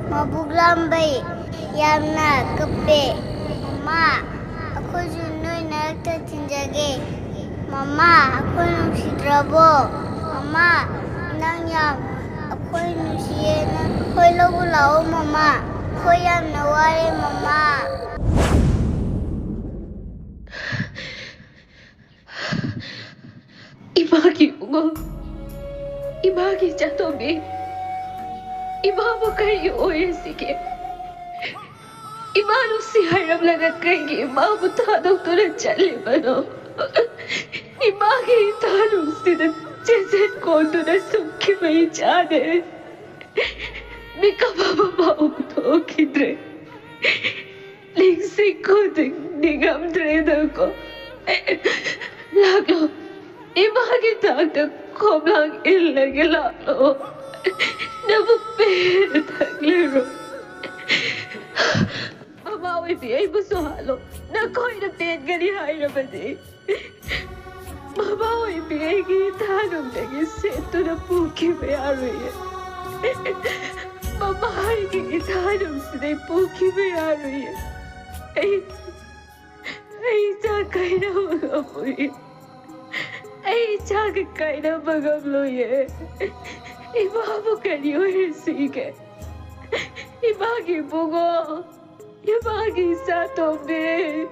Mabuglambai yamna kape. Mama, ako'y noy nagtatinjage. Mama, ako'y nagsidrabo. Mama, inang yam. Ako'y nusiye na. Ako'y lagulao, mama. Ako'y yam nawari, mama. Ibagi mo. Ibagi siya, Toby. Ibaba kayo oye, sige. Imanong si Hiram lang at kayo imabutadong tulad siya, no? Ibagi itanong sila Jeset kondo na sungki may chane. May kabababao to, kidre. Lingsik ko ningam dreda ko. Laglo, ibagi tagda ko lang ilagilalo. Napapera taglaro. Mamawi biyay mo sa halo. Nako'y napiyad ka ni Hiram adi. Mamawi biyay gitanong nag-isento na puki may aroy. Mamahay gitanong sinay puki may aroy. Ay, sakay na mga puy. Ay, sakay na mga bloye. Ibabo kanyo sige. Ibagi bungo. Ibagi sa tobe.